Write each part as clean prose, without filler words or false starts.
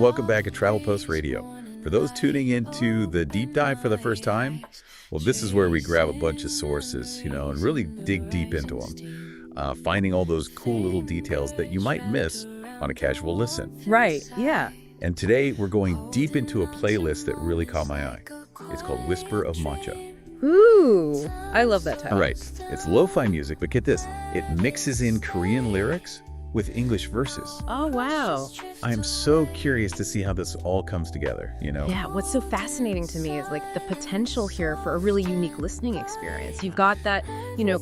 welcome back to Travel Post Radio. For those tuning into the deep dive for the first time, well, this is where we grab a bunch of sources, and really dig deep into them, finding all those cool little details that you might miss on a casual listen. Right, yeah. And today we're going deep into a playlist that really caught my eye. It's called Whisper of Matcha. Ooh, I love that title. Right. It's lo-fi music, but get this. It mixes in Korean lyrics with English verses. Oh, wow. I am so curious to see how this all comes together, Yeah, what's so fascinating to me is the potential here for a really unique listening experience. You've got that,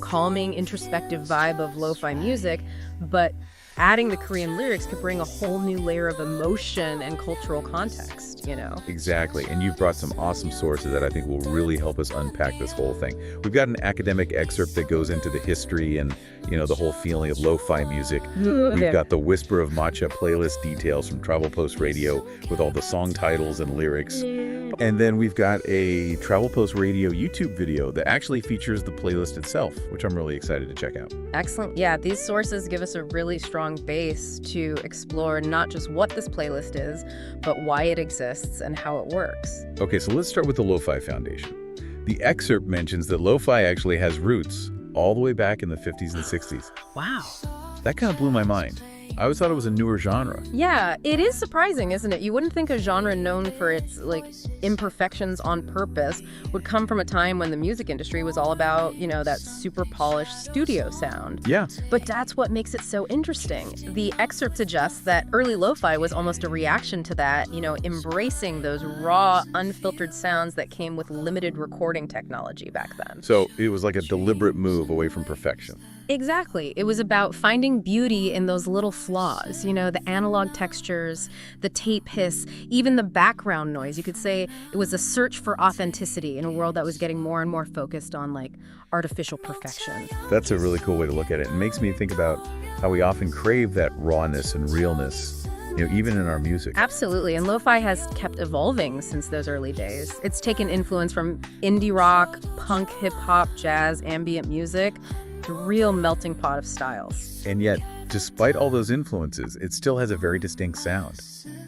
calming, introspective vibe of lo-fi music, but adding the Korean lyrics could bring a whole new layer of emotion and cultural context, Exactly. And you've brought some awesome sources that I think will really help us unpack this whole thing. We've got an academic excerpt that goes into the history and, the whole feeling of lo-fi music. We've got the Whisper of Matcha playlist details from Travel Post Radio with all the song titles and lyrics. And then we've got a Travel Post Radio YouTube video that actually features the playlist itself, which I'm really excited to check out. Excellent. Yeah, these sources give us a really strong base to explore not just what this playlist is, but why it exists and how it works. Okay, so let's start with the lo-fi foundation. The excerpt mentions that lo-fi actually has roots all the way back in the 50s and 60s. Wow. That kind of blew my mind. I always thought it was a newer genre. Yeah, it is surprising, isn't it? You wouldn't think a genre known for its, imperfections on purpose would come from a time when the music industry was all about, that super polished studio sound. Yeah. But that's what makes it so interesting. The excerpt suggests that early lo-fi was almost a reaction to that, embracing those raw, unfiltered sounds that came with limited recording technology back then. So it was like a deliberate move away from perfection. Exactly. It was about finding beauty in those little flaws, the analog textures, the tape hiss, even the background noise. You could say it was a search for authenticity in a world that was getting more and more focused on artificial perfection. That's a really cool way to look at it. It makes me think about how we often crave that rawness and realness, even in our music. Absolutely. And lo-fi has kept evolving since those early days. It's taken influence from indie rock, punk, hip hop, jazz, ambient music. A real melting pot of styles. And yet, despite all those influences, it still has a very distinct sound.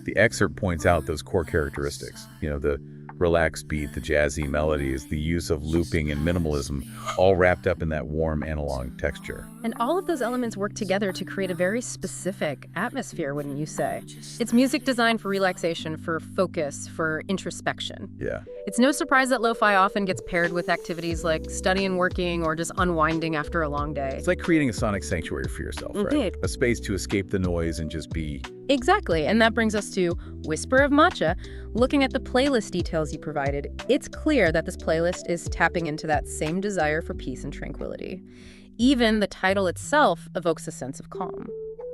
The excerpt points out those core characteristics, the relaxed beat, the jazzy melodies, the use of looping and minimalism, all wrapped up in that warm analog texture. And all of those elements work together to create a very specific atmosphere, wouldn't you say? It's music designed for relaxation, for focus, for introspection. Yeah. It's no surprise that lo-fi often gets paired with activities like studying, working, or just unwinding after a long day. It's like creating a sonic sanctuary for yourself, right? Indeed. A space to escape the noise and just be. Exactly, and that brings us to Whisper of Matcha. Looking at the playlist details you provided, it's clear that this playlist is tapping into that same desire for peace and tranquility. Even the title itself evokes a sense of calm.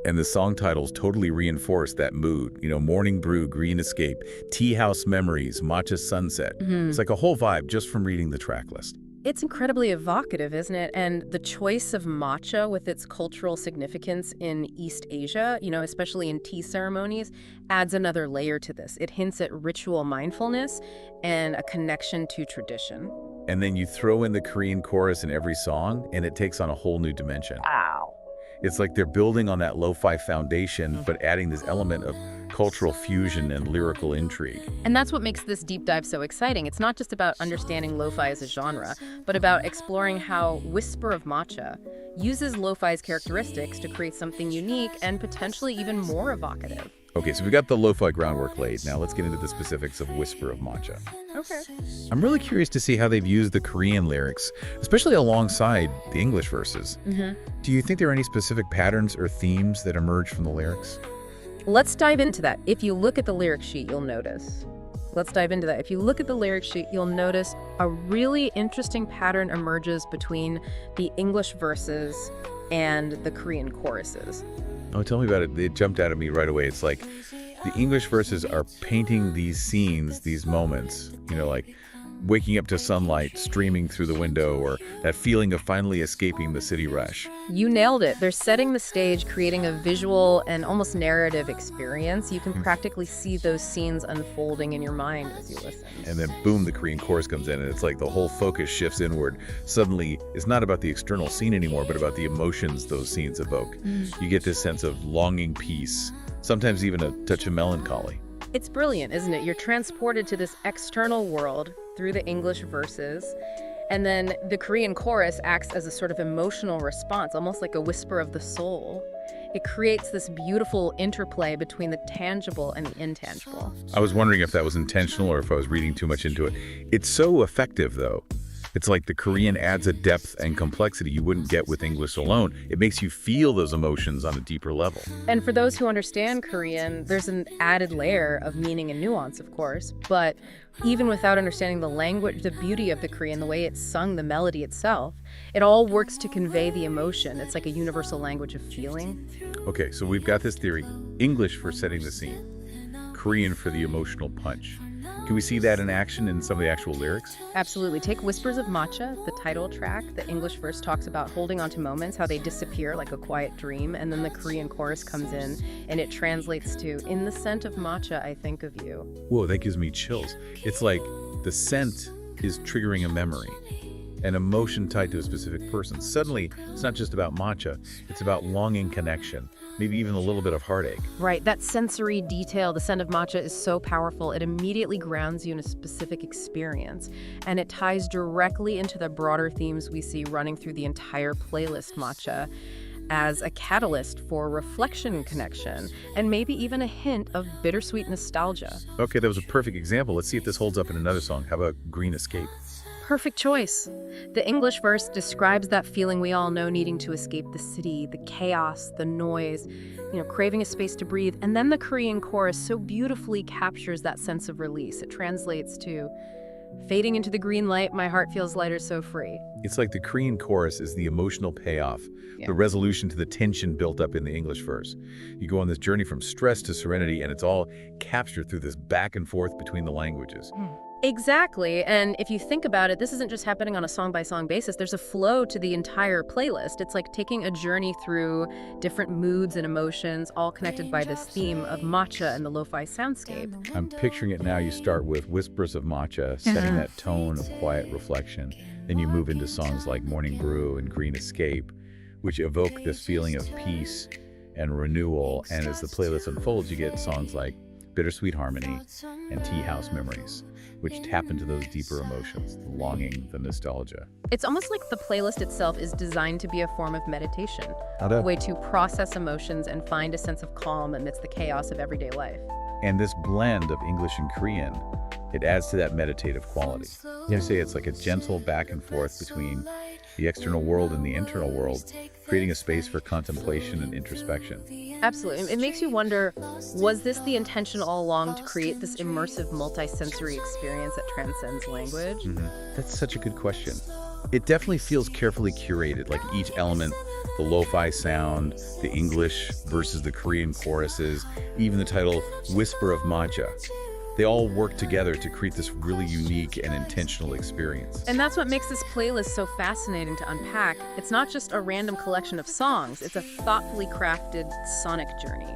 And the song titles totally reinforce that mood. Morning Brew, Green Escape, Tea House Memories, Matcha Sunset. It's like a whole vibe just from reading the track list. It's incredibly evocative, isn't it? And the choice of matcha with its cultural significance in East Asia, especially in tea ceremonies, adds another layer to this. It hints at ritual mindfulness and a connection to tradition. And then you throw in the Korean chorus in every song, and it takes on a whole new dimension. Wow. It's like they're building on that lo-fi foundation, but adding this element of cultural fusion and lyrical intrigue. And that's what makes this deep dive so exciting. It's not just about understanding lo-fi as a genre, but about exploring how Whisper of Matcha uses lo-fi's characteristics to create something unique and potentially even more evocative. Okay, so we got the lo-fi groundwork laid. Now let's get into the specifics of Whisper of Matcha. Okay. I'm really curious to see how they've used the Korean lyrics, especially alongside the English verses. Do you think there are any specific patterns or themes that emerge from the lyrics? Let's dive into that. If you look at the lyric sheet, you'll notice. Let's dive into that. If you look at the lyric sheet, you'll notice a really interesting pattern emerges between the English verses and the Korean choruses. Oh, tell me about it. It jumped out at me right away. It's like the English verses are painting these scenes, these moments, like waking up to sunlight streaming through the window, or that feeling of finally escaping the city rush. You nailed it. They're setting the stage, creating a visual and almost narrative experience. You can practically see those scenes unfolding in your mind as you listen. And then boom, the Korean chorus comes in, and it's like the whole focus shifts inward. Suddenly, it's not about the external scene anymore, but about the emotions those scenes evoke. You get this sense of longing, peace, sometimes even a touch of melancholy. It's brilliant, isn't it? You're transported to this external world through the English verses, and then the Korean chorus acts as a sort of emotional response, almost like a whisper of the soul. It creates this beautiful interplay between the tangible and the intangible. I was wondering if that was intentional or if I was reading too much into it. It's so effective, though. It's like the Korean adds a depth and complexity you wouldn't get with English alone. It makes you feel those emotions on a deeper level. And for those who understand Korean, there's an added layer of meaning and nuance, of course. But even without understanding the language, the beauty of the Korean, the way it's sung, the melody itself, it all works to convey the emotion. It's like a universal language of feeling. Okay, so we've got this theory. English for setting the scene. Korean for the emotional punch. Can we see that in action in some of the actual lyrics? Absolutely. Take Whispers of Matcha, the title track. The English verse talks about holding on to moments, how they disappear like a quiet dream, and then the Korean chorus comes in, and it translates to, in the scent of matcha, I think of you. Whoa, that gives me chills. It's like the scent is triggering a memory, an emotion tied to a specific person. Suddenly, it's not just about matcha, it's about longing connection, maybe even a little bit of heartache. Right, that sensory detail, the scent of matcha, is so powerful. It immediately grounds you in a specific experience, and it ties directly into the broader themes we see running through the entire playlist Matcha as a catalyst for reflection and connection, and maybe even a hint of bittersweet nostalgia. Okay, that was a perfect example. Let's see if this holds up in another song. How about Green Escape? Perfect choice. The English verse describes that feeling we all know, needing to escape the city, the chaos, the noise, craving a space to breathe. And then the Korean chorus so beautifully captures that sense of release. It translates to, fading into the green light, my heart feels lighter, so free. It's like the Korean chorus is the emotional payoff, the resolution to the tension built up in the English verse. You go on this journey from stress to serenity, and it's all captured through this back and forth between the languages. Exactly, and if you think about it, this isn't just happening on a song-by-song basis. There's a flow to the entire playlist. It's like taking a journey through different moods and emotions, all connected by this theme of matcha and the lo-fi soundscape. I'm picturing it now. You start with Whispers of Matcha, setting that tone of quiet reflection. Then you move into songs like Morning Brew and Green Escape, which evoke this feeling of peace and renewal. And as the playlist unfolds, you get songs like Bittersweet Harmony and Tea House Memories, which tap into those deeper emotions, the longing, the nostalgia. It's almost like the playlist itself is designed to be a form of meditation, a way to process emotions and find a sense of calm amidst the chaos of everyday life. And this blend of English and Korean, it adds to that meditative quality. You say it's like a gentle back and forth between the external world and the internal world, creating a space for contemplation and introspection. Absolutely. It makes you wonder, was this the intention all along to create this immersive multi-sensory experience that transcends language? That's such a good question. It definitely feels carefully curated, like each element, the lo-fi sound, the English versus the Korean choruses, even the title Whisper of Matcha. They all work together to create this really unique and intentional experience. And that's what makes this playlist so fascinating to unpack. It's not just a random collection of songs, it's a thoughtfully crafted sonic journey.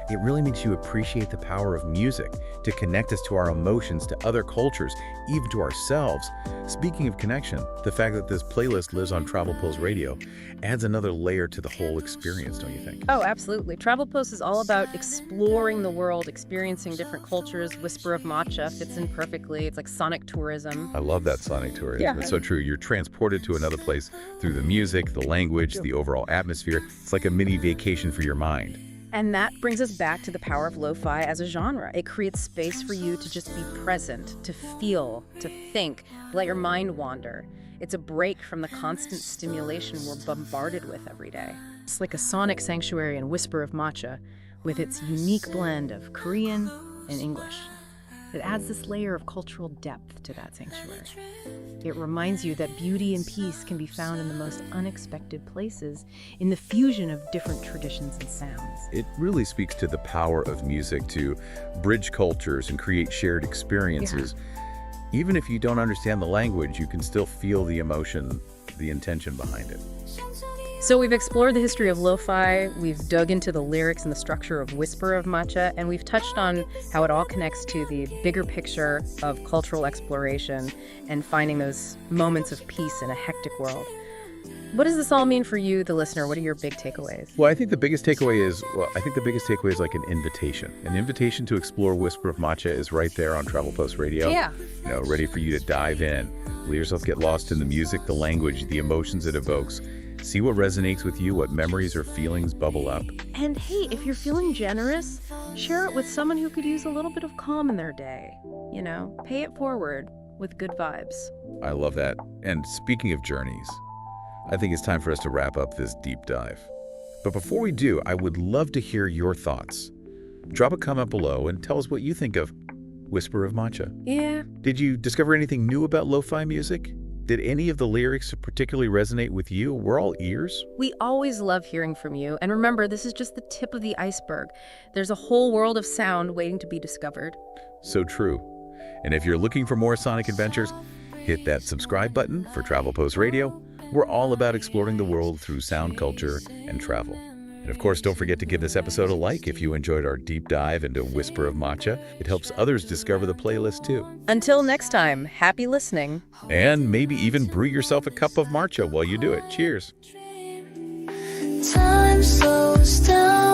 It really makes you appreciate the power of music to connect us to our emotions, to other cultures, even to ourselves. Speaking of connection, the fact that this playlist lives on Travel Pulse Radio adds another layer to the whole experience, don't you think? Oh, absolutely. Travel Post is all about exploring the world, experiencing different cultures. Whisper of Matcha fits in perfectly. It's like sonic tourism. I love that sonic tourism. Yeah. It's so true. You're transported to another place through the music, the language, the overall atmosphere. It's like a mini vacation for your mind. And that brings us back to the power of lo-fi as a genre. It creates space for you to just be present, to feel, to think, let your mind wander. It's a break from the constant stimulation we're bombarded with every day. It's like a sonic sanctuary and Whisper of Matcha with its unique blend of Korean and English. It adds this layer of cultural depth to that sanctuary. It reminds you that beauty and peace can be found in the most unexpected places, in the fusion of different traditions and sounds. It really speaks to the power of music to bridge cultures and create shared experiences. Even if you don't understand the language, you can still feel the emotion, the intention behind it. So we've explored the history of lo-fi, we've dug into the lyrics and the structure of Whisper of Matcha, and we've touched on how it all connects to the bigger picture of cultural exploration and finding those moments of peace in a hectic world. What does this all mean for you, the listener? What are your big takeaways? Well, I think the biggest takeaway is like an invitation. An invitation to explore Whisper of Matcha is right there on Travel Post Radio. Yeah. Ready for you to dive in. Let yourself get lost in the music, the language, the emotions it evokes. See what resonates with you, what memories or feelings bubble up. And hey, if you're feeling generous, share it with someone who could use a little bit of calm in their day. Pay it forward with good vibes. I love that. And speaking of journeys, I think it's time for us to wrap up this deep dive. But before we do, I would love to hear your thoughts. Drop a comment below and tell us what you think of Whisper of Matcha. Yeah. Did you discover anything new about lo-fi music? Did any of the lyrics particularly resonate with you? We're all ears. We always love hearing from you. And remember, this is just the tip of the iceberg. There's a whole world of sound waiting to be discovered. So true. And if you're looking for more sonic adventures, hit that subscribe button for Travel Post Radio. We're all about exploring the world through sound culture and travel. And of course, don't forget to give this episode a like if you enjoyed our deep dive into Whisper of Matcha. It helps others discover the playlist too. Until next time, happy listening. And maybe even brew yourself a cup of matcha while you do it. Cheers. Time slows down.